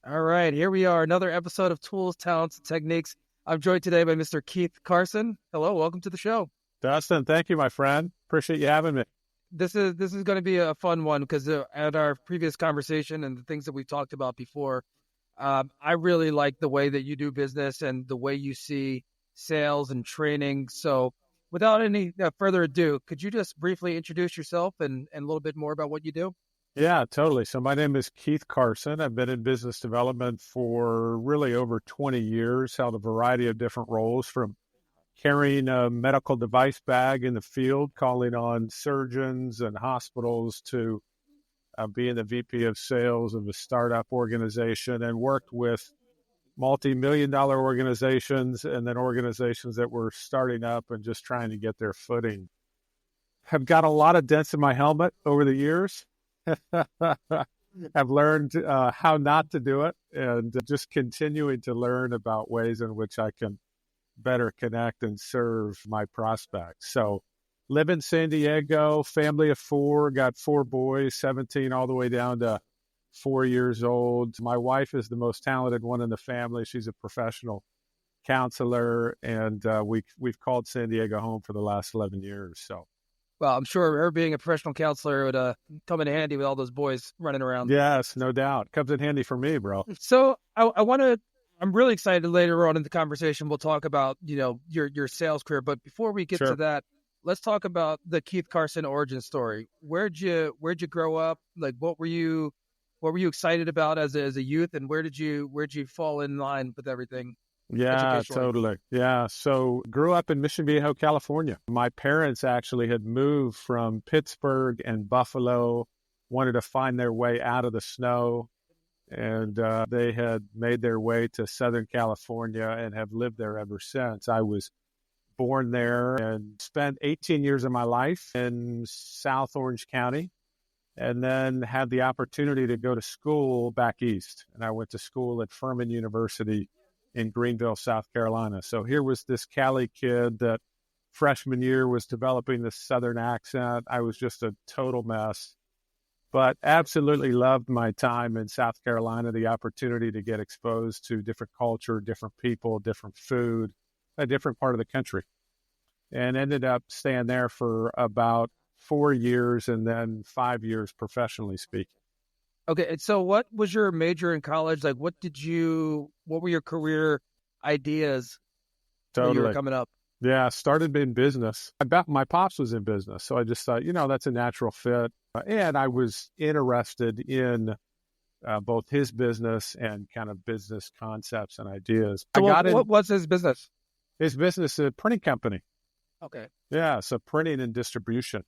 All right, here we are, another episode of Tools, Talents, and Techniques. I'm joined today by Mr. Keith Carson. Hello, welcome to the show. Dustin, thank you, my friend. Appreciate you having me. This is going to be a fun one because at our previous conversation and the things that we've talked about before, I really like the way that you do business and the way you see sales and training. So, without any further ado, could you just briefly introduce yourself and a little bit more about what you do? Yeah, totally. So my name is Keith Carson. I've been in business development for really over 20 years, held a variety of different roles from carrying a medical device bag in the field, calling on surgeons and hospitals to being the VP of sales of a startup organization, and worked with multi-million dollar organizations and then organizations that were starting up and just trying to get their footing. Have got a lot of dents in my helmet over the years. I've learned how not to do it, and just continuing to learn about ways in which I can better connect and serve my prospects. So live in San Diego, family of four, got four boys, 17 all the way down to 4 years old. My wife is the most talented one in the family. She's a professional counselor, and we've called San Diego home for the last 11 years. So. Well, I'm sure her being a professional counselor would come in handy with all those boys running around. Yes, no doubt. Comes in handy for me, bro. So I'm really excited later on in the conversation. We'll talk about, your sales career. But before we get to that, let's talk about the Keith Carson origin story. Where'd you grow up? Like, what were you excited about as a youth, and where'd you fall in line with everything? Yeah, totally. Yeah. So grew up in Mission Viejo, California. My parents actually had moved from Pittsburgh and Buffalo, wanted to find their way out of the snow. And they had made their way to Southern California and have lived there ever since. I was born there and spent 18 years of my life in South Orange County, and then had the opportunity to go to school back east. And I went to school at Furman University in Greenville, South Carolina. So here was this Cali kid that freshman year was developing this Southern accent. I was just a total mess, but absolutely loved my time in South Carolina, the opportunity to get exposed to different culture, different people, different food, a different part of the country, and ended up staying there for about 4 years and then 5 years professionally speaking. Okay, and so what was your major in college? Like, what were your career ideas when you were coming up? Yeah, started in business. My pops was in business, so I just thought, that's a natural fit. And I was interested in both his business and kind of business concepts and ideas. So what was his business? His business is a printing company. Okay. Yeah, so printing and distribution.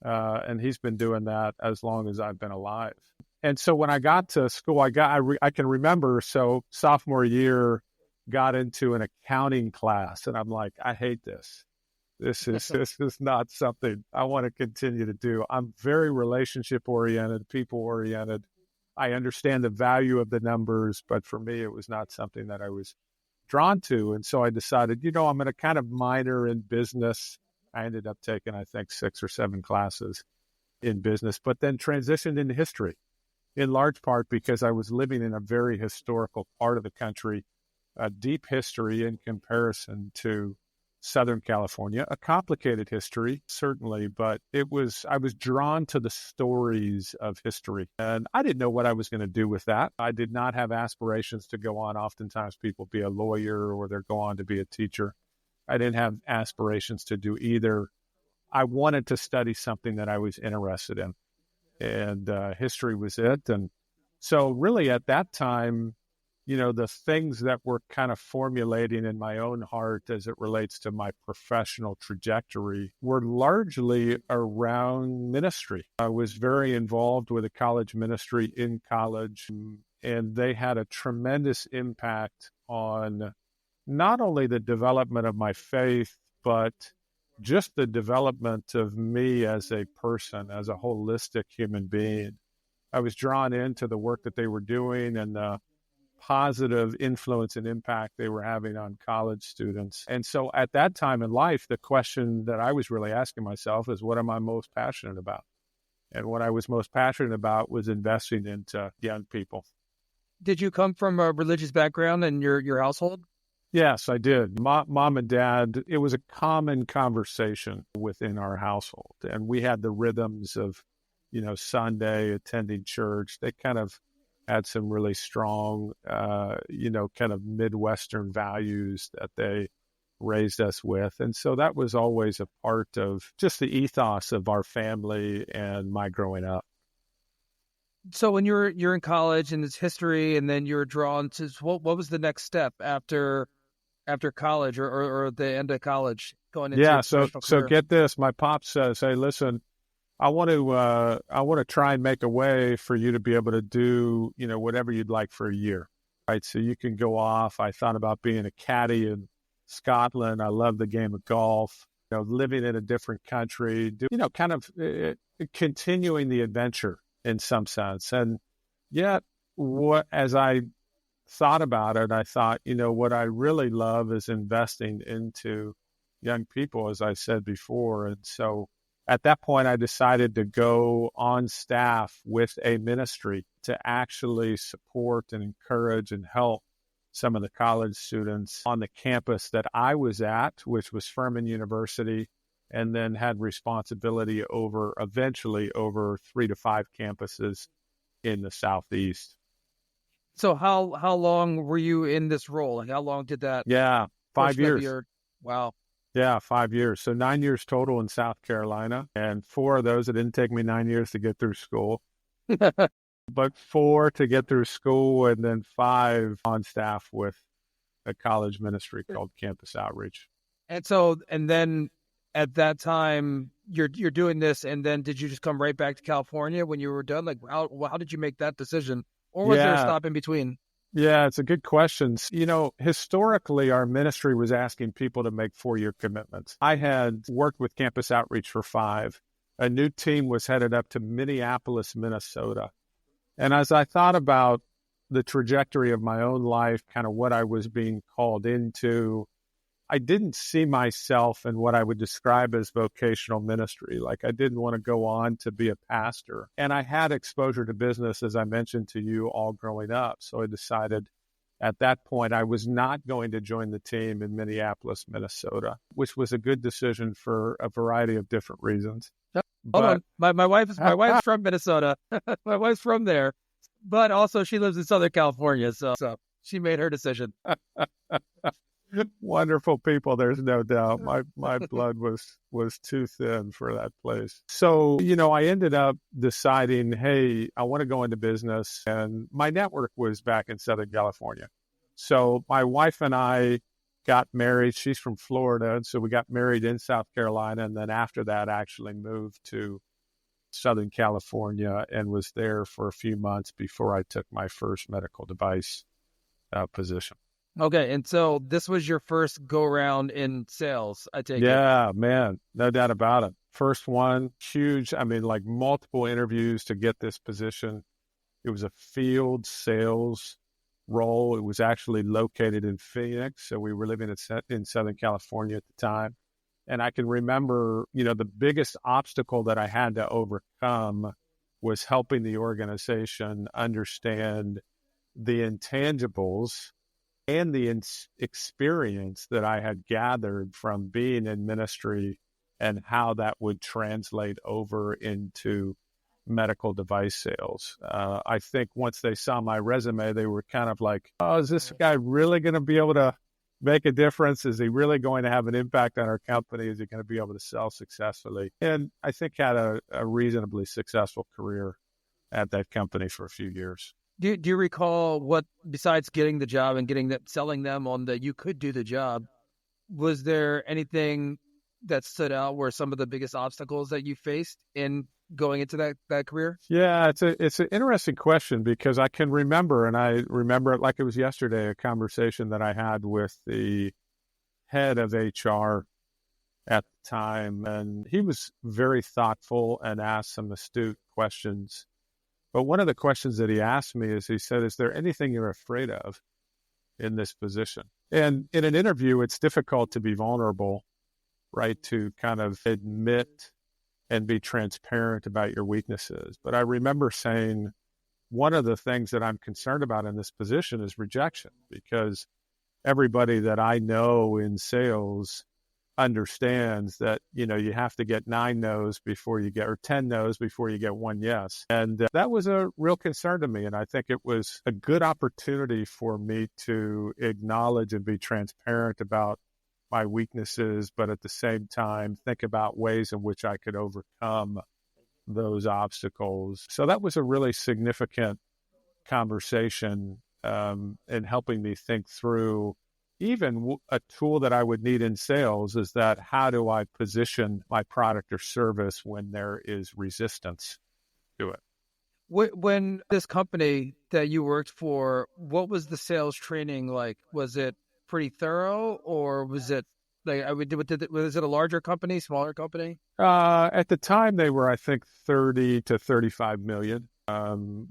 And he's been doing that as long as I've been alive. And so when I got to school, I can remember, so sophomore year, got into an accounting class, and I'm like, I hate this. This is not something I want to continue to do. I'm very relationship oriented, people oriented. I understand the value of the numbers, but for me, it was not something that I was drawn to. And so I decided, I'm going to kind of minor in business. I ended up taking, I think, 6 or 7 classes in business, but then transitioned into history, in large part because I was living in a very historical part of the country, a deep history in comparison to Southern California, a complicated history, certainly, but I was drawn to the stories of history. And I didn't know what I was going to do with that. I did not have aspirations to go on. Oftentimes people be a lawyer or they go on to be a teacher. I didn't have aspirations to do either. I wanted to study something that I was interested in, and history was it. And so really at that time, the things that were kind of formulating in my own heart as it relates to my professional trajectory were largely around ministry. I was very involved with a college ministry in college, and they had a tremendous impact on not only the development of my faith, but just the development of me as a person, as a holistic human being. I was drawn into the work that they were doing and the positive influence and impact they were having on college students. And so at that time in life, the question that I was really asking myself is, what am I most passionate about? And what I was most passionate about was investing into young people. Did you come from a religious background in your household? Yes, I did. Mom and dad, it was a common conversation within our household. And we had the rhythms of, Sunday, attending church. They kind of had some really strong, kind of Midwestern values that they raised us with. And so that was always a part of just the ethos of our family and my growing up. So when you're in college and it's history, and then you're drawn to what was the next step after college or the end of college going into your professional So career? get this. My pop says, "Hey, listen, I want to try and make a way for you to be able to do, whatever you'd like for a year, right? So you can go off." I thought about being a caddy in Scotland. I love the game of golf. Living in a different country, kind of continuing the adventure in some sense. And yet, as I thought about it, I thought, what I really love is investing into young people, as I said before. And so at that point, I decided to go on staff with a ministry to actually support and encourage and help some of the college students on the campus that I was at, which was Furman University, and then had responsibility eventually over 3 to 5 campuses in the Southeast. So how long were you in this role? Like how long did that Yeah, 5 years. Wow. Yeah, 5 years. So 9 years total in South Carolina. And 4 of those, it didn't take me 9 years to get through school, but 4 to get through school, and then 5 on staff with a college ministry called Campus Outreach. And then at that time you're doing this, and then did you just come right back to California when you were done? Like how did you make that decision? Or was there a stop in between? Yeah, it's a good question. Historically, our ministry was asking people to make 4-year commitments. I had worked with Campus Outreach for 5. A new team was headed up to Minneapolis, Minnesota. And as I thought about the trajectory of my own life, kind of what I was being called into, I didn't see myself in what I would describe as vocational ministry. Like I didn't want to go on to be a pastor. And I had exposure to business, as I mentioned to you, all growing up. So I decided at that point I was not going to join the team in Minneapolis, Minnesota, which was a good decision for a variety of different reasons. Hold on. My wife's from Minnesota. My wife's from there, but also she lives in Southern California. So she made her decision. Wonderful people, there's no doubt. My blood was too thin for that place. So, I ended up deciding, hey, I want to go into business. And my network was back in Southern California. So my wife and I got married. She's from Florida. And so we got married in South Carolina. And then after that, actually moved to Southern California and was there for a few months before I took my first medical device position. Okay, and so this was your first go-around in sales, I take it. Yeah, man, no doubt about it. First one, huge. I mean, like multiple interviews to get this position. It was a field sales role. It was actually located in Phoenix, so we were living in Southern California at the time. And I can remember, the biggest obstacle that I had to overcome was helping the organization understand the intangibles and the experience that I had gathered from being in ministry and how that would translate over into medical device sales. I think once they saw my resume, they were kind of like, oh, is this guy really going to be able to make a difference? Is he really going to have an impact on our company? Is he going to be able to sell successfully? And I think had a reasonably successful career at that company for a few years. Do you recall what, besides getting the job and selling them on that you could do the job, was there anything that stood out were some of the biggest obstacles that you faced in going into that career? Yeah, it's an interesting question because I can remember, and I remember it like it was yesterday, a conversation that I had with the head of HR at the time, and he was very thoughtful and asked some astute questions. But one of the questions that he asked me is, he said, is there anything you're afraid of in this position? And in an interview, it's difficult to be vulnerable, right? To kind of admit and be transparent about your weaknesses. But I remember saying, one of the things that I'm concerned about in this position is rejection, because everybody that I know in sales understands that, you have to get 9 no's before you get, or 10 no's before you get 1 yes. And that was a real concern to me. And I think it was a good opportunity for me to acknowledge and be transparent about my weaknesses, but at the same time, think about ways in which I could overcome those obstacles. So that was a really significant conversation in helping me think through even a tool that I would need in sales is that how do I position my product or service when there is resistance to it? When this company that you worked for, what was the sales training like? Was it pretty thorough, or was it like was it a larger company, smaller company? At the time, they were, I think, 30 to 35 million.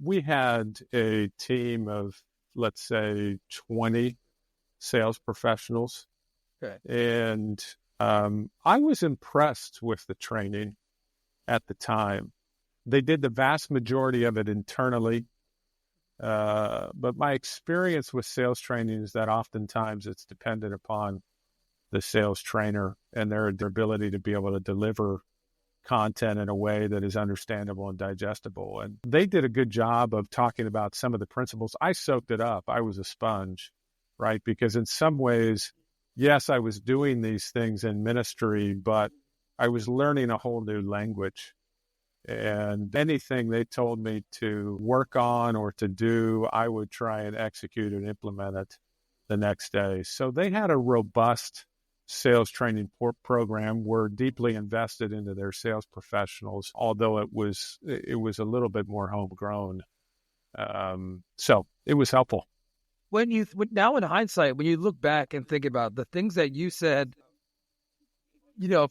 We had a team of, let's say, 20 sales professionals. Okay. And I was impressed with the training at the time. They did the vast majority of it internally. But my experience with sales training is that oftentimes it's dependent upon the sales trainer and their ability to be able to deliver content in a way that is understandable and digestible. And they did a good job of talking about some of the principles. I soaked it up. I was a sponge, right? Because in some ways, yes, I was doing these things in ministry, but I was learning a whole new language. And anything they told me to work on or to do, I would try and execute and implement it the next day. So they had a robust sales training program, were deeply invested into their sales professionals, although it was a little bit more homegrown. So it was helpful. Now in hindsight, when you look back and think about the things that you said,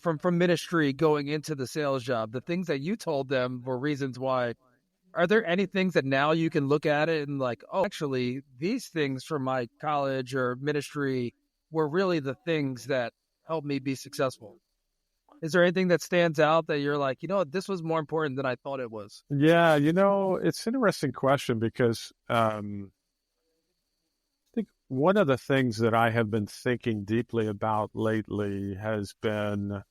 from ministry going into the sales job, the things that you told them were reasons why. Are there any things that now you can look at it and like, oh, actually, these things from my college or ministry were really the things that helped me be successful? Is there anything that stands out that you're like, this was more important than I thought it was? Yeah, it's an interesting question because I think one of the things that I have been thinking deeply about lately has been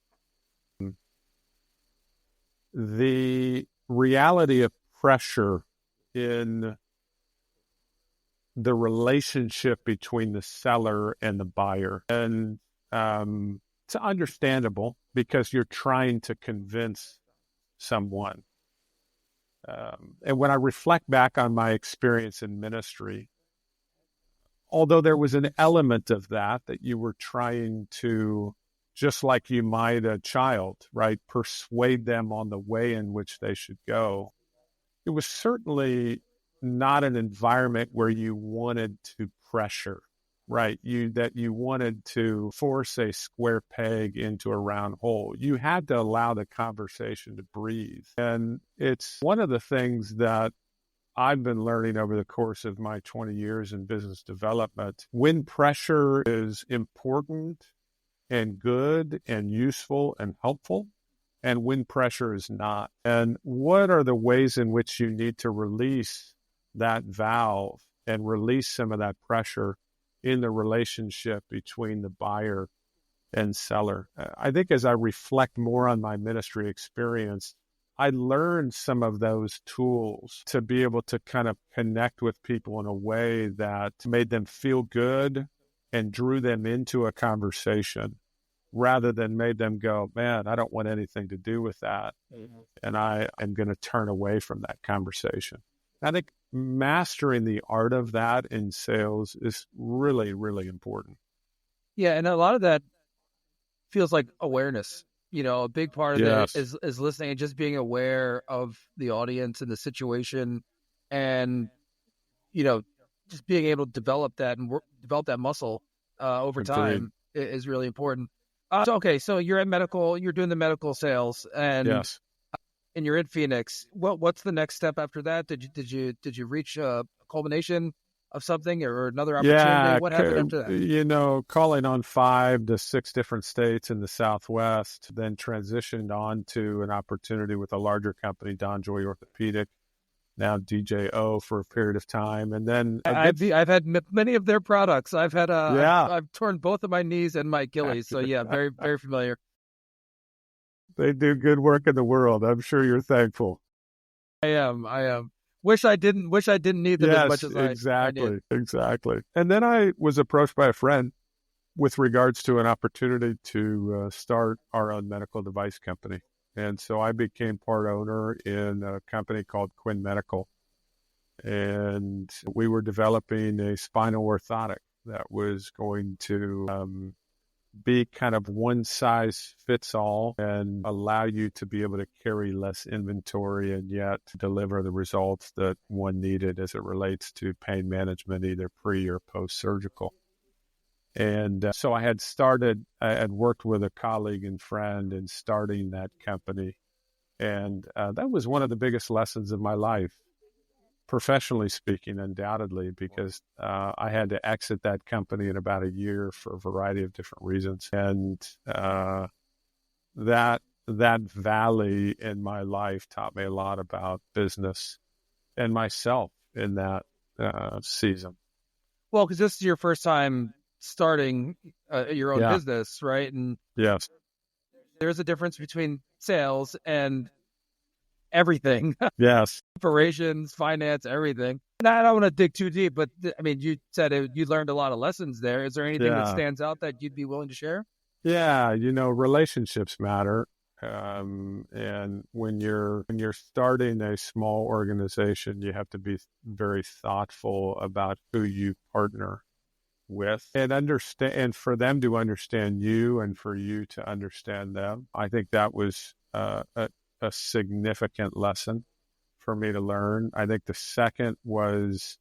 the reality of pressure in the relationship between the seller and the buyer. And it's understandable because you're trying to convince someone. And when I reflect back on my experience in ministry, although there was an element of that you were trying to, just like you might a child, right, persuade them on the way in which they should go, it was certainly not an environment where you wanted to pressure, right? You wanted to force a square peg into a round hole. You had to allow the conversation to breathe. And it's one of the things that I've been learning over the course of my 20 years in business development. When pressure is important and good and useful and helpful, and when pressure is not. And what are the ways in which you need to release that valve and release some of that pressure in the relationship between the buyer and seller? I think as I reflect more on my ministry experience, I learned some of those tools to be able to kind of connect with people in a way that made them feel good and drew them into a conversation, rather than made them go, man, I don't want anything to do with that. Mm-hmm. And I am going to turn away from that conversation. I think mastering the art of that in sales is really, really important. Yeah, and a lot of that feels like awareness. A big part of Yes. it is listening and just being aware of the audience and the situation, and just being able to develop that and develop that muscle over Agreed. time is really important. So you're you're doing the medical sales, and yes. And you're in Phoenix. What's the next step after that? Did you reach a culmination of something or another opportunity? Yeah, What happened after that? Calling on 5 to 6 different states in the Southwest, then transitioned on to an opportunity with a larger company, Don Joy Orthopedic, now DJO for a period of time. And then I've had many of their products. I've had yeah, I've torn both of my knees and my Achilles. So yeah, very very familiar. they do good work in the world. I'm sure you're thankful. I am. Wish I didn't need them as much Yes, as I did. exactly. And then I was approached by a friend with regards to an opportunity to start our own medical device company. And so I became part owner in a company called Quinn Medical. And we were developing a spinal orthotic that was going to be kind of one size fits all and allow you to be able to carry less inventory and yet deliver the results that one needed as it relates to pain management, either pre or post surgical. And so I had worked with a colleague and friend in starting that company. And that was one of the biggest lessons of my life, professionally speaking, undoubtedly, because I had to exit that company in about a year for a variety of different reasons. And that valley in my life taught me a lot about business and myself in that season. Well, because this is your first time starting your own business, right? And yes, there's a difference between sales and everything. Yes. Operations, finance, everything. And I don't want to dig too deep, but I mean, you said you learned a lot of lessons there. Is there anything that stands out that you'd be willing to share? Yeah, relationships matter. And when you're starting a small organization, you have to be very thoughtful about who you partner with and understand, and for them to understand you and for you to understand them. I think that was a significant lesson for me to learn. I think the second was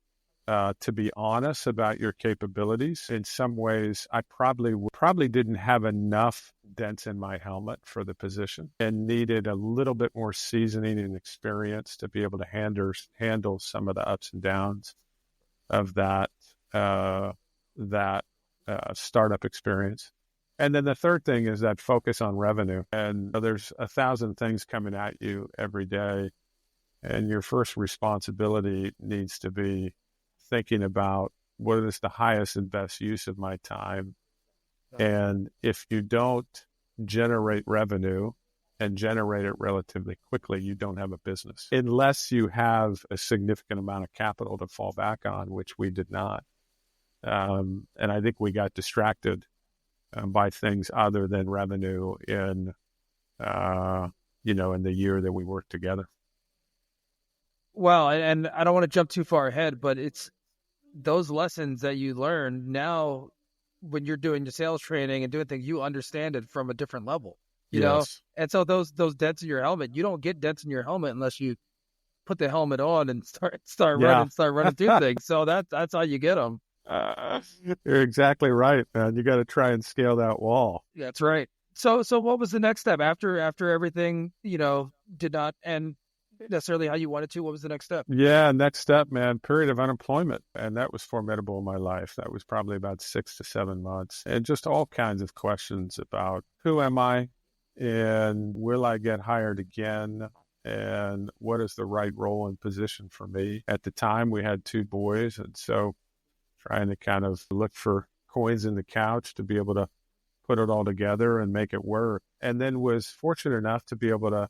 to be honest about your capabilities. In some ways, I probably didn't have enough dents in my helmet for the position and needed a little bit more seasoning and experience to be able to handle some of the ups and downs of that startup experience. And then the third thing is that focus on revenue. And there's 1,000 things coming at you every day. And your first responsibility needs to be thinking about what is the highest and best use of my time. And if you don't generate revenue and generate it relatively quickly, you don't have a business. Unless you have a significant amount of capital to fall back on, which we did not. And I think we got distracted by things other than revenue in the year that we worked together. Well, and I don't want to jump too far ahead, but it's those lessons that you learn now when you're doing your sales training and doing things, you understand it from a different level, you know? And so those dents in your helmet, you don't get dents in your helmet unless you put the helmet on and start running through things. So that's how you get them. You're exactly right, man. You got to try and scale that wall. That's right. So what was the next step after everything, did not end necessarily how you wanted to? What was the next step? Yeah, next step, man, period of unemployment. And that was formidable in my life. That was probably about 6 to 7 months. And just all kinds of questions about who am I and will I get hired again? And what is the right role and position for me? At the time, we had 2 boys. And so trying to kind of look for coins in the couch to be able to put it all together and make it work. And then was fortunate enough to be able to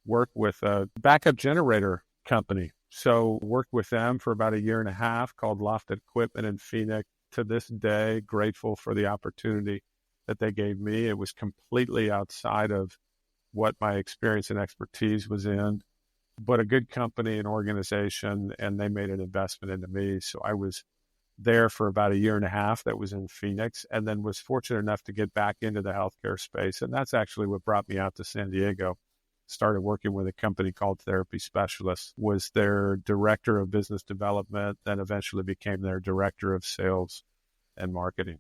work with a backup generator company. So worked with them for about 1.5 years called Lofted Equipment in Phoenix. To this day, grateful for the opportunity that they gave me. It was completely outside of what my experience and expertise was in, but a good company and organization, and they made an investment into me. So I was there for about 1.5 years. That was in Phoenix, and then was fortunate enough to get back into the healthcare space. And that's actually what brought me out to San Diego. Started working with a company called Therapy Specialists, was their director of business development, then eventually became their director of sales and marketing.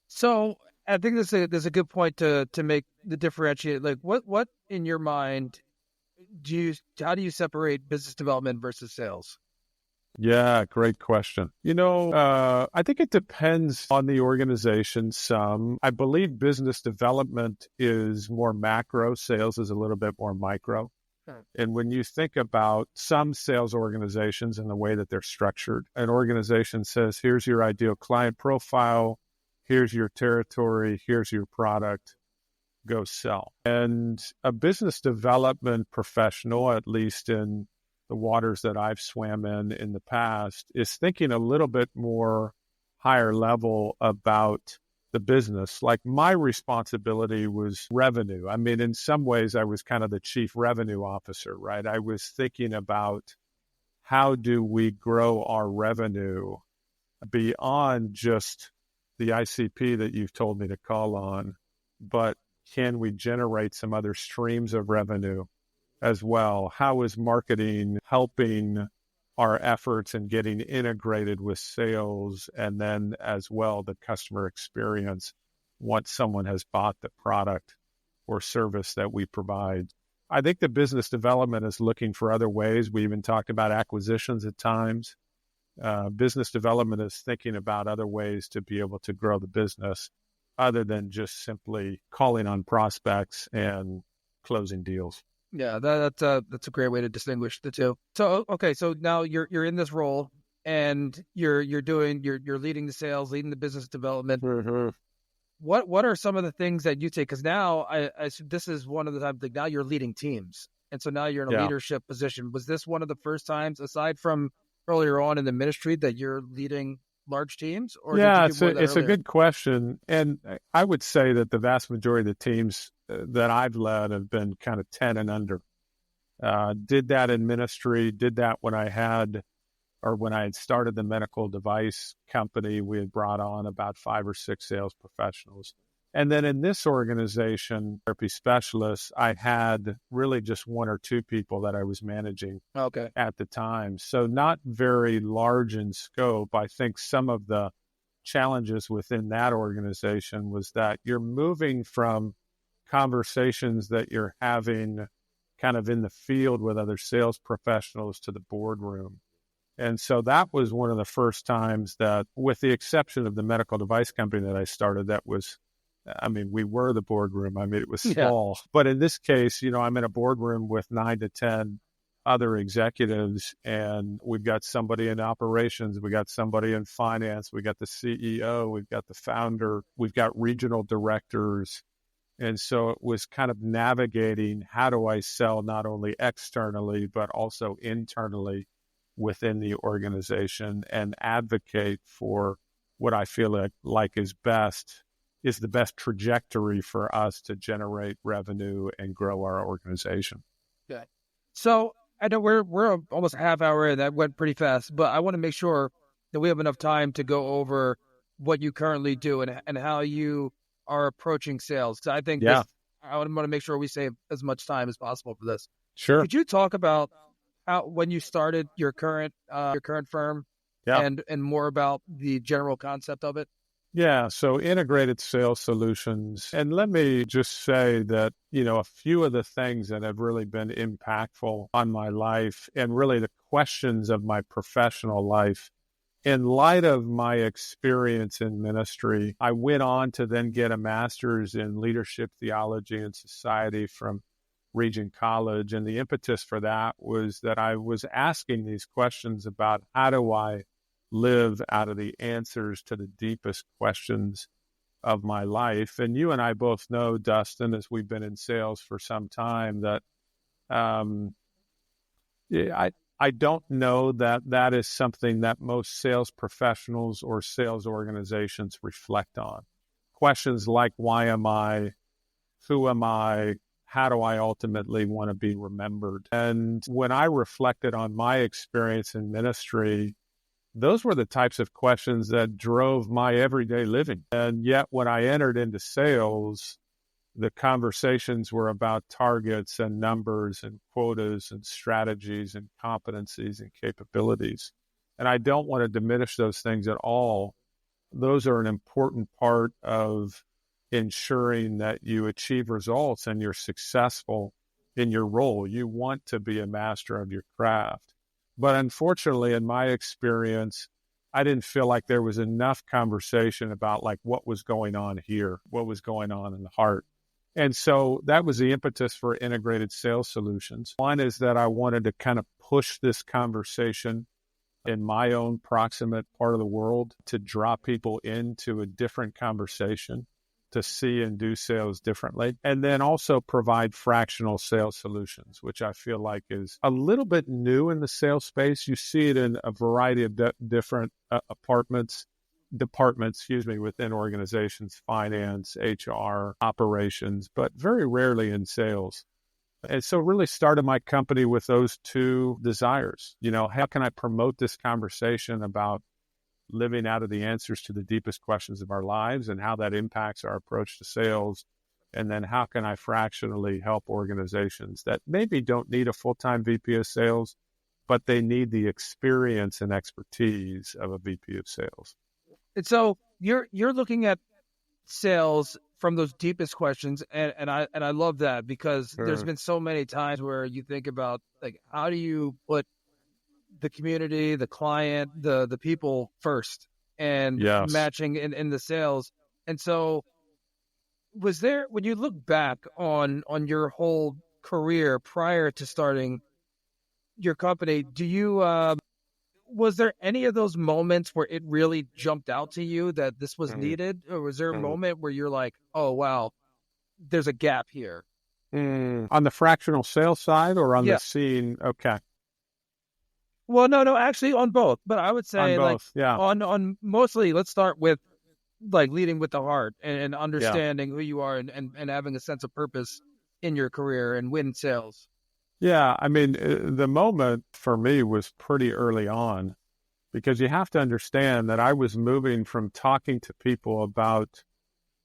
So I think there's a good point to make the differentiate. Like what in your mind how do you separate business development versus sales? Yeah, great question. I think it depends on the organization some. I believe business development is more macro, sales is a little bit more micro. And when you think about some sales organizations and the way that they're structured, an organization says, here's your ideal client profile, here's your territory, here's your product, go sell. And a business development professional, at least in the waters that I've swam in the past, is thinking a little bit more higher level about the business. Like my responsibility was revenue. I mean, in some ways, I was kind of the chief revenue officer, right? I was thinking about how do we grow our revenue beyond just the ICP that you've told me to call on, but can we generate some other streams of revenue as well? How is marketing helping our efforts in getting integrated with sales, and then as well the customer experience once someone has bought the product or service that we provide? I think the business development is looking for other ways. We even talked about acquisitions at times. Business development is thinking about other ways to be able to grow the business other than just simply calling on prospects and closing deals. Yeah, that's a great way to distinguish the two. So okay, so now you're in this role and you're leading the sales, leading the business development. Mm-hmm. What are some of the things that you take? Because now this is one of the times that now you're leading teams, and so now you're in a leadership position. Was this one of the first times, aside from earlier on in the ministry, that you're leading large teams? Or yeah, did you do it's a good question, and I would say that the vast majority of the teams that I've led have been kind of 10 and under. Did that in ministry, did that when I had started the medical device company. We had brought on about 5 or 6 sales professionals. And then in this organization, therapy specialists, I had really just 1 or 2 people that I was managing at the time. So not very large in scope. I think some of the challenges within that organization was that you're moving from conversations that you're having kind of in the field with other sales professionals to the boardroom. And so that was one of the first times that, with the exception of the medical device company that I started, that was, I mean, we were the boardroom. I mean, it was small. Yeah. But in this case, I'm in a boardroom with 9 to 10 other executives, and we've got somebody in operations, we got somebody in finance, we got the CEO, we've got the founder, we've got regional directors. And so it was kind of navigating, how do I sell not only externally, but also internally within the organization and advocate for what I feel like is the best trajectory for us to generate revenue and grow our organization. Okay. So I know we're almost a half hour in. That went pretty fast, but I want to make sure that we have enough time to go over what you currently do and how you are approaching sales. So I think I want to make sure we save as much time as possible for this. Sure. Could you talk about how, when you started your current firm, and more about the general concept of it? Yeah, so integrated sales solutions. And let me just say that, a few of the things that have really been impactful on my life and really the questions of my professional life, in light of my experience in ministry, I went on to then get a master's in leadership theology and society from Regent College. And the impetus for that was that I was asking these questions about how do I live out of the answers to the deepest questions of my life. And you and I both know, Dustin, as we've been in sales for some time, that I don't know that is something that most sales professionals or sales organizations reflect on. Questions like, why am I? Who am I? How do I ultimately want to be remembered? And when I reflected on my experience in ministry, those were the types of questions that drove my everyday living. And yet when I entered into sales, the conversations were about targets and numbers and quotas and strategies and competencies and capabilities. And I don't want to diminish those things at all. Those are an important part of ensuring that you achieve results and you're successful in your role. You want to be a master of your craft. But unfortunately, in my experience, I didn't feel like there was enough conversation about like what was going on here, what was going on in the heart. And so that was the impetus for integrated sales solutions. One is that I wanted to kind of push this conversation in my own proximate part of the world to draw people into a different conversation, to see and do sales differently, and then also provide fractional sales solutions, which I feel like is a little bit new in the sales space. You see it in a variety of different departments, within organizations, finance, HR, operations, but very rarely in sales. And so really started my company with those two desires. How can I promote this conversation about living out of the answers to the deepest questions of our lives and how that impacts our approach to sales? And then how can I fractionally help organizations that maybe don't need a full-time VP of sales, but they need the experience and expertise of a VP of sales? And so you're looking at sales from those deepest questions, and I love that, because there's been so many times where you think about, like, how do you put the community, the client, the people first, and matching in the sales. And so was there, when you look back on your whole career prior to starting your company, was there any of those moments where it really jumped out to you that this was needed? Or was there a moment where you're like, oh, wow, there's a gap here? On the fractional sales side or on the scene? Okay. Well, no, actually on both. But I would say on both, on mostly, let's start with like leading with the heart and understanding who you are and having a sense of purpose in your career and win sales. Yeah, I mean, the moment for me was pretty early on, because you have to understand that I was moving from talking to people about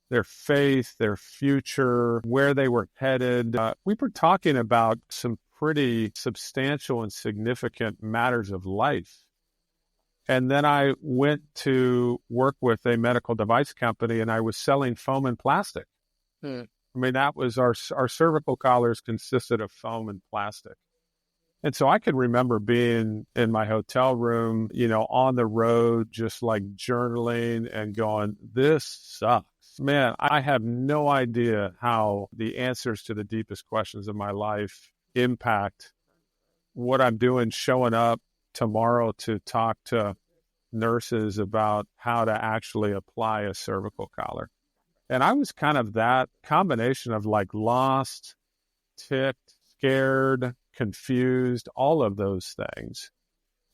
their faith, their future, where they were headed. We were talking about some pretty substantial and significant matters of life. And then I went to work with a medical device company, and I was selling foam and plastic. I mean, that was our cervical collars consisted of foam and plastic. And so I can remember being in my hotel room, on the road, just like journaling and going, this sucks. Man, I have no idea how the answers to the deepest questions of my life impact what I'm doing, showing up tomorrow to talk to nurses about how to actually apply a cervical collar. And I was kind of that combination of like lost, ticked, scared, confused, all of those things.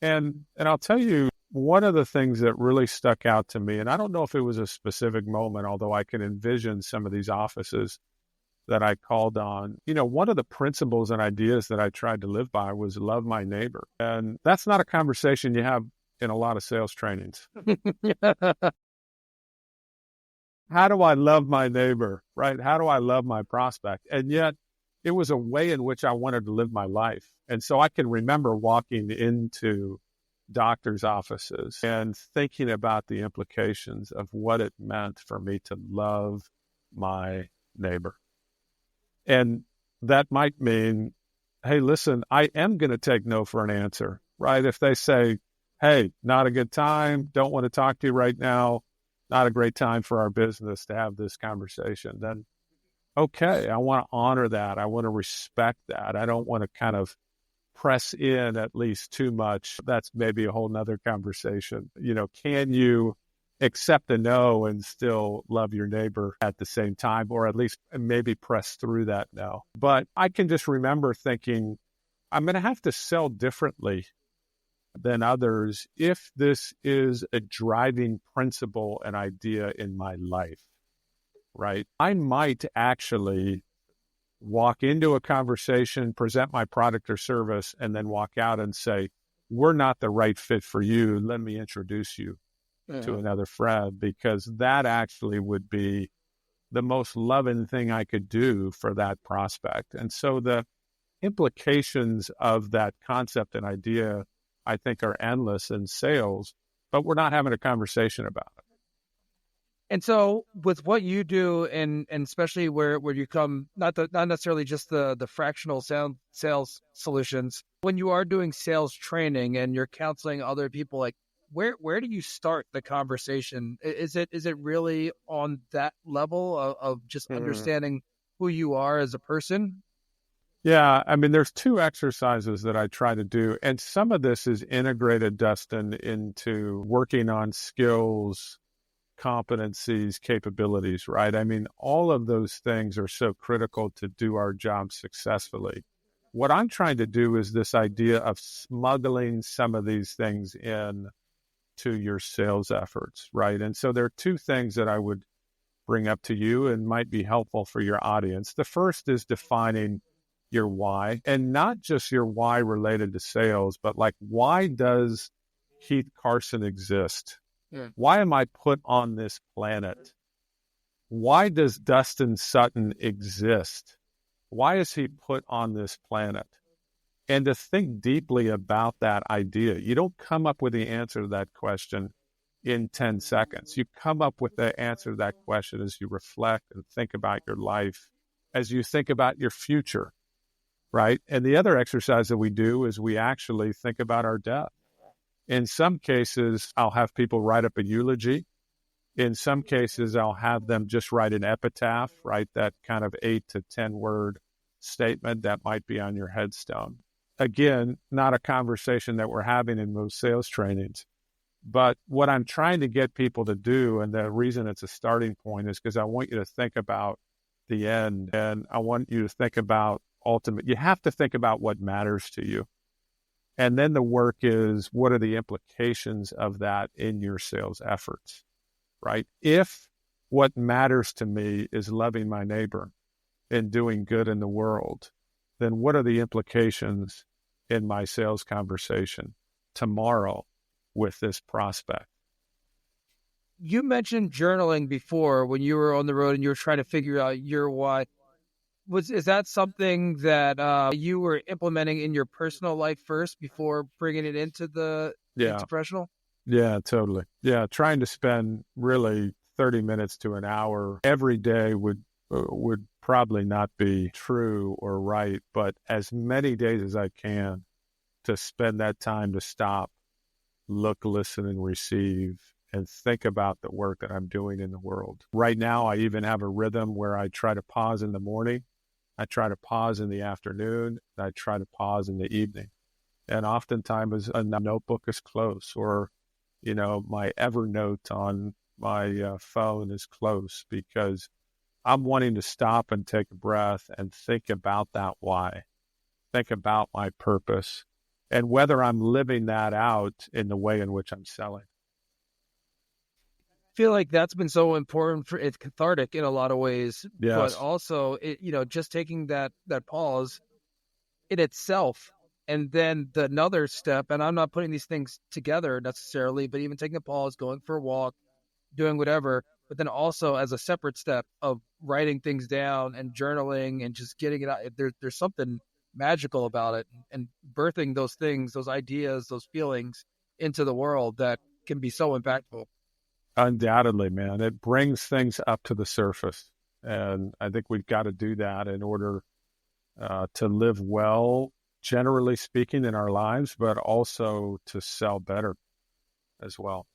And I'll tell you, one of the things that really stuck out to me, and I don't know if it was a specific moment, although I can envision some of these offices that I called on, one of the principles and ideas that I tried to live by was love my neighbor. And that's not a conversation you have in a lot of sales trainings. How do I love my neighbor, right? How do I love my prospect? And yet it was a way in which I wanted to live my life. And so I can remember walking into doctors' offices and thinking about the implications of what it meant for me to love my neighbor. And that might mean, hey, listen, I am going to take no for an answer, right? If they say, hey, not a good time, don't want to talk to you right now, not a great time for our business to have this conversation, then okay, I want to honor that. I want to respect that. I don't want to kind of press in at least too much. That's maybe a whole nother conversation. Can you accept a no and still love your neighbor at the same time, or at least maybe press through that no? But I can just remember thinking, I'm going to have to sell differently than others if this is a driving principle and idea in my life, right? I might actually walk into a conversation, present my product or service, and then walk out and say, we're not the right fit for you. Let me introduce you to another friend, because that actually would be the most loving thing I could do for that prospect. And so the implications of that concept and idea, I think, are endless in sales, but we're not having a conversation about it. And so with what you do, and especially where you come, not necessarily just the fractional sales solutions, when you are doing sales training and you're counseling other people, like where do you start the conversation? Is it really on that level of just understanding who you are as a person? Yeah, I mean, there's two exercises that I try to do, and some of this is integrated, Dustin, into working on skills, competencies, capabilities, right? I mean, all of those things are so critical to do our job successfully. What I'm trying to do is this idea of smuggling some of these things in to your sales efforts, right? And so there are two things that I would bring up to you and might be helpful for your audience. The first is defining your why, and not just your why related to sales, but like, why does Keith Carson exist? Yeah. Why am I put on this planet? Why does Dustin Sutton exist? Why is he put on this planet? And to think deeply about that idea. You don't come up with the answer to that question in 10 seconds. You come up with the answer to that question as you reflect and think about your life, as you think about your future, right? And the other exercise that we do is we actually think about our death. In some cases, I'll have people write up a eulogy. In some cases, I'll have them just write an epitaph, write that kind of 8 to 10 word statement that might be on your headstone. Again, not a conversation that we're having in most sales trainings. But what I'm trying to get people to do, and the reason it's a starting point, is because I want you to think about the end, and I want you to think about ultimate. You have to think about what matters to you. And then the work is, what are the implications of that in your sales efforts, right? If what matters to me is loving my neighbor and doing good in the world, then what are the implications in my sales conversation tomorrow with this prospect? You mentioned journaling before when you were on the road and you were trying to figure out your why. Is that something that you were implementing in your personal life first before bringing it into into professional? Yeah, totally. Yeah, trying to spend really 30 minutes to an hour every day would probably not be true or right, but as many days as I can to spend that time to stop, look, listen, and receive, and think about the work that I'm doing in the world. Right now, I even have a rhythm where I try to pause in the morning, I try to pause in the afternoon, and I try to pause in the evening. And oftentimes a notebook is close, or, my Evernote on my phone is close, because I'm wanting to stop and take a breath and think about that why, think about my purpose, and whether I'm living that out in the way in which I'm selling. I feel like that's been so important for it's cathartic in a lot of ways, Yes. but also just taking that pause in itself, and then another step. And I'm not putting these things together necessarily, but even taking a pause, going for a walk, doing whatever, but then also as a separate step of writing things down and journaling and just getting it out. There's something magical about it, and birthing those things, those ideas, those feelings into the world that can be so impactful. Undoubtedly, man. It brings things up to the surface. And I think we've got to do that in order to live well, generally speaking, in our lives, but also to sell better as well.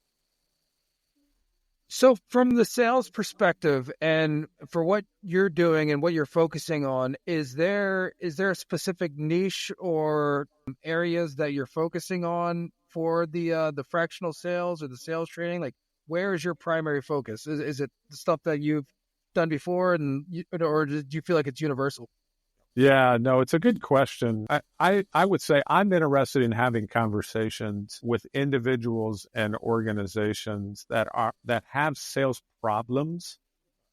So from the sales perspective and for what you're doing and what you're focusing on, is there a specific niche or areas that you're focusing on for the fractional sales or the sales training? Like, where is your primary focus? Is it the stuff that you've done before, or do you feel like it's universal? Yeah, no, it's a good question. I would say I'm interested in having conversations with individuals and organizations that have sales problems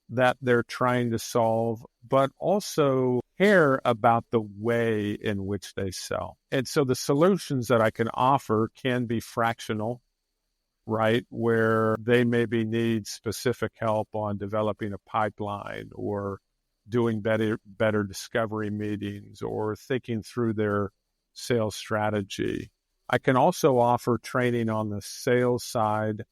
that they're trying to solve, but also care about the way in which they sell. And so the solutions that I can offer can be fractional, right? Where they maybe need specific help on developing a pipeline, or doing better discovery meetings, or thinking through their sales strategy. I can also offer training on the sales side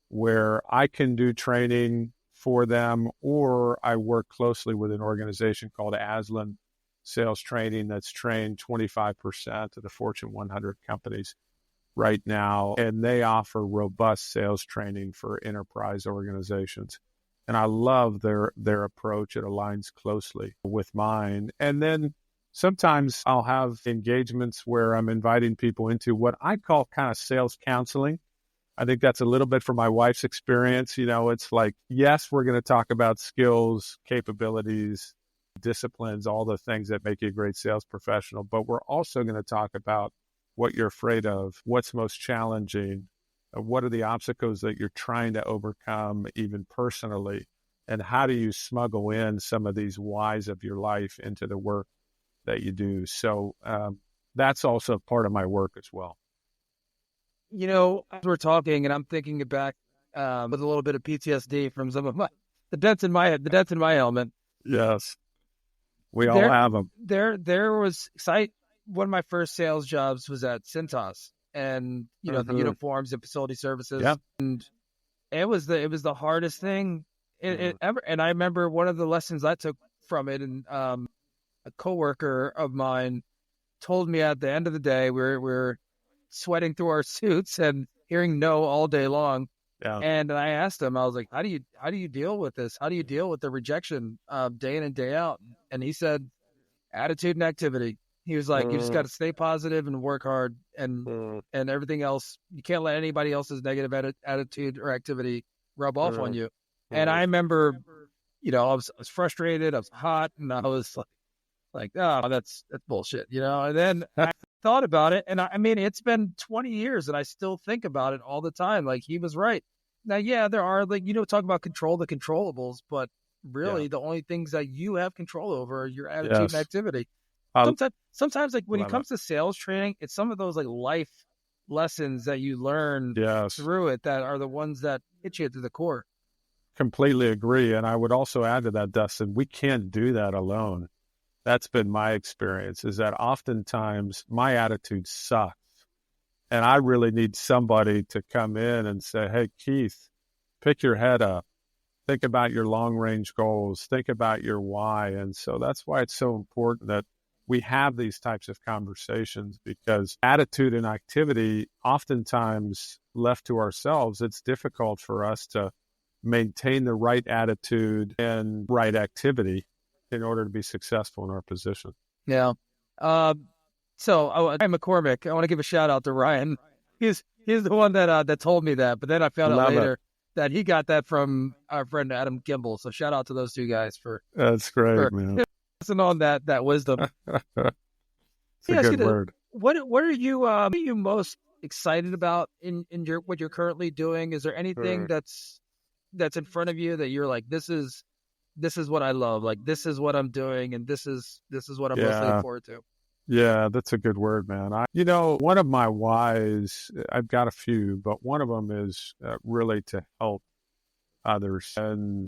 where I can do training for them, or I work closely with an organization called Aslan Sales Training that's trained 25% of the Fortune 100 companies right now, and they offer robust sales training for enterprise organizations. And I love their approach. It aligns closely with mine. And then sometimes I'll have engagements where I'm inviting people into what I call kind of sales counseling. I think that's a little bit from my wife's experience. It's like, yes, we're going to talk about skills, capabilities, disciplines, all the things that make you a great sales professional, but we're also going to talk about what you're afraid of, what's most challenging, what are the obstacles that you're trying to overcome, even personally, and how do you smuggle in some of these whys of your life into the work that you do. So that's also part of my work as well. As we're talking, and I'm thinking back with a little bit of PTSD from some of the dents in my helmet. Yes, we all have them. There was one of my first sales jobs was at Cintas, and the uniforms and facility services. Yep. And it was the hardest thing ever. And I remember one of the lessons I took from it, and a coworker of mine told me at the end of the day, we're sweating through our suits and hearing no all day long. Yeah. And I asked him, I was like, how do you deal with this? How do you deal with the rejection day in and day out? And he said, attitude and activity. He was like, you just got to stay positive and work hard, and everything else, you can't let anybody else's negative attitude or activity rub off on you. And I remember, I was frustrated, I was hot, and I was like, oh, that's bullshit, And then I thought about it, and I mean, it's been 20 years, and I still think about it all the time. Like, he was right. Now, yeah, there are, talk about control the controllables, but really the only things that you have control over are your attitude and activity. Sometimes, like, when it comes to sales training, it's some of those like life lessons that you learn through it that are the ones that hit you to the core. Completely agree. And I would also add to that, Dustin, we can't do that alone. That's been my experience, is that oftentimes my attitude sucks. And I really need somebody to come in and say, hey, Keith, pick your head up. Think about your long-range goals. Think about your why. And so that's why it's so important that we have these types of conversations, because attitude and activity, oftentimes left to ourselves, it's difficult for us to maintain the right attitude and right activity in order to be successful in our position. Yeah. So Ryan McCormick, I want to give a shout out to Ryan. He's the one that told me that, but then I found out later that he got that from our friend Adam Kimball. So shout out to those two guys for that's great, man. Passing on that wisdom. It's a good word. What are you most excited about in your what you're currently doing? Is there anything that's in front of you that you're like, this is what I love, like this is what I'm doing, and this is what I'm most looking forward to? Yeah, that's a good word, man. One of my whys, I've got a few, but one of them is really to help others. And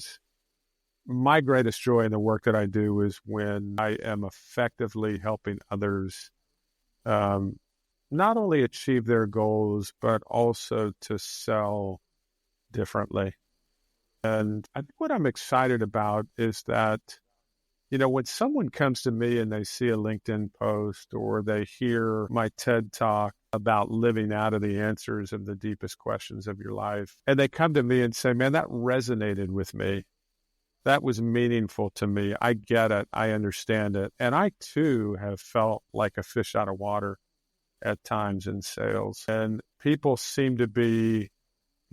my greatest joy in the work that I do is when I am effectively helping others not only achieve their goals, but also to sell differently. And I think what I'm excited about is that, when someone comes to me and they see a LinkedIn post or they hear my TED Talk about living out of the answers of the deepest questions of your life, and they come to me and say, man, that resonated with me. That was meaningful to me. I get it. I understand it. And I, too, have felt like a fish out of water at times in sales. And people seem to be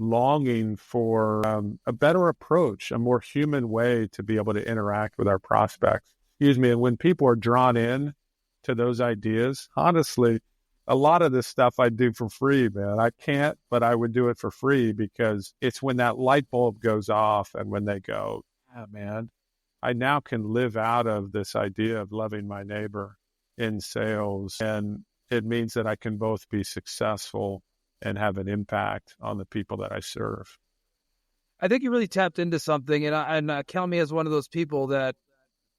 longing for a better approach, a more human way to be able to interact with our prospects. And when people are drawn in to those ideas, honestly, a lot of this stuff I do for free, man. I can't, but I would do it for free, because it's when that light bulb goes off and when they go, yeah, man, I now can live out of this idea of loving my neighbor in sales. And it means that I can both be successful and have an impact on the people that I serve. I think you really tapped into something, and count me as one of those people that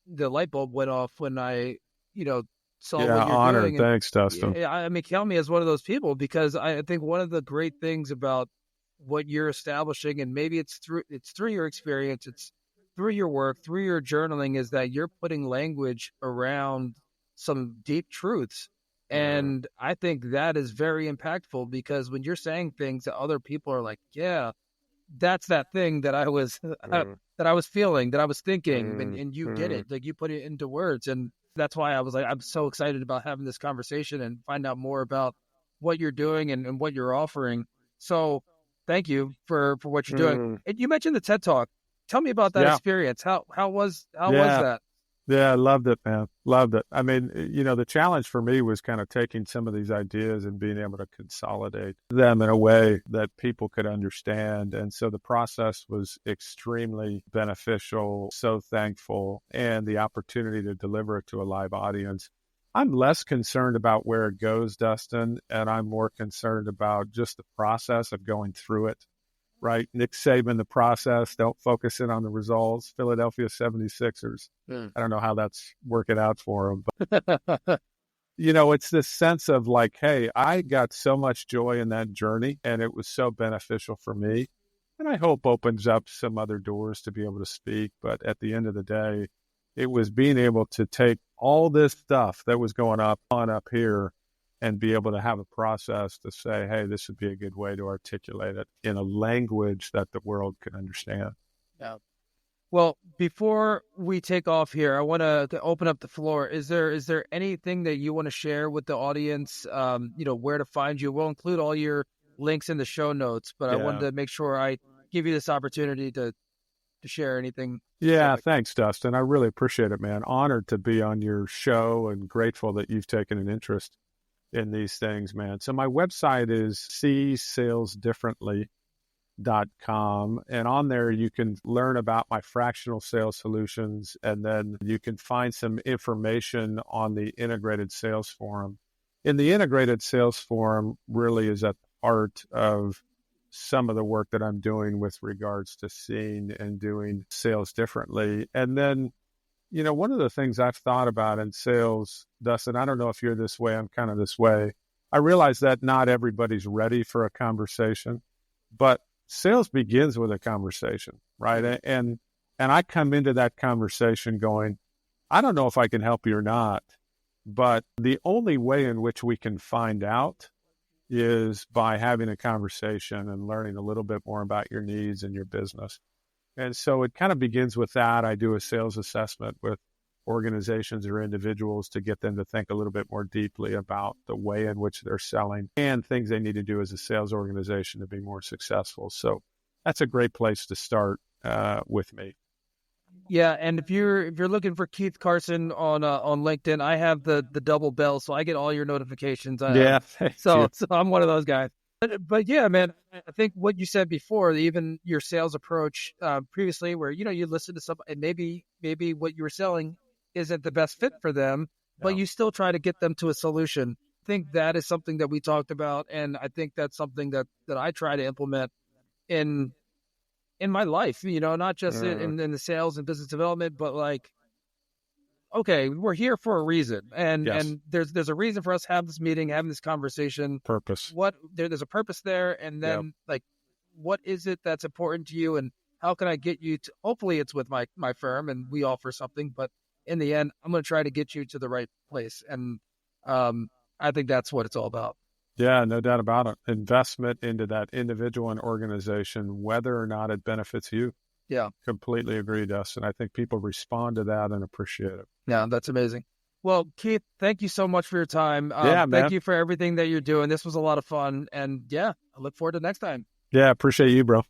the light bulb went off when I, saw what you're honored. doing. Thanks, Dustin. Count me as one of those people, because I think one of the great things about what you're establishing, and maybe it's through your experience, it's through your work, through your journaling, is that you're putting language around some deep truths. And I think that is very impactful, because when you're saying things that other people are like, yeah, that's that thing that I was that I was feeling, that I was thinking, and you get Mm-hmm. it, like you put it into words. And that's why I was like, I'm so excited about having this conversation and find out more about what you're doing and what you're offering. So thank you for what you're doing. Mm. And you mentioned the TED Talk. Tell me about that Yeah. experience. How was Yeah. that? Yeah, I loved it, man. Loved it. I mean, the challenge for me was kind of taking some of these ideas and being able to consolidate them in a way that people could understand. And so the process was extremely beneficial, so thankful, and the opportunity to deliver it to a live audience. I'm less concerned about where it goes, Dustin, and I'm more concerned about just the process of going through it. Right? Nick Saban, the process, don't focus in on the results. Philadelphia 76ers. I don't know how that's working out for them, but it's this sense of like, hey, I got so much joy in that journey and it was so beneficial for me. And I hope opens up some other doors to be able to speak. But at the end of the day, it was being able to take all this stuff that was going on up here and be able to have a process to say, hey, this would be a good way to articulate it in a language that the world can understand. Yeah. Well, before we take off here, I want to open up the floor. Is there anything that you want to share with the audience? Where to find you? We'll include all your links in the show notes, but I wanted to make sure I give you this opportunity to share anything. Yeah, thanks, Dustin. I really appreciate it, man. Honored to be on your show and grateful that you've taken an interest in these things, man. So my website is seesalesdifferently.com. And on there, you can learn about my fractional sales solutions. And then you can find some information on the integrated sales forum. In the integrated sales forum really is at the heart of some of the work that I'm doing with regards to seeing and doing sales differently. And then one of the things I've thought about in sales, Dustin, I don't know if you're this way, I'm kind of this way. I realize that not everybody's ready for a conversation, but sales begins with a conversation, right? And I come into that conversation going, I don't know if I can help you or not, but the only way in which we can find out is by having a conversation and learning a little bit more about your needs and your business. And so it kind of begins with that. I do a sales assessment with organizations or individuals to get them to think a little bit more deeply about the way in which they're selling and things they need to do as a sales organization to be more successful. So that's a great place to start with me. Yeah, and if you're looking for Keith Carson on LinkedIn, I have the double bell, so I get all your notifications. So I'm one of those guys. But yeah, man, I think what you said before, even your sales approach previously, where you listen to somebody, and maybe what you were selling isn't the best fit for them, but you still try to get them to a solution. I think that is something that we talked about, and I think that's something that I try to implement in my life. Not just in the sales and business development, but like, okay, we're here for a reason, and there's a reason for us having this meeting, having this conversation. Purpose. There's a purpose there, and then like, what is it that's important to you, and how can I get you to? Hopefully, it's with my firm, and we offer something. But in the end, I'm going to try to get you to the right place, and I think that's what it's all about. Yeah, no doubt about it. Investment into that individual and organization, whether or not it benefits you. Yeah. Completely agree, Dustin. I think people respond to that and appreciate it. Yeah, that's amazing. Well, Keith, thank you so much for your time. Thank you for everything that you're doing. This was a lot of fun. And yeah, I look forward to next time. Yeah, appreciate you, bro.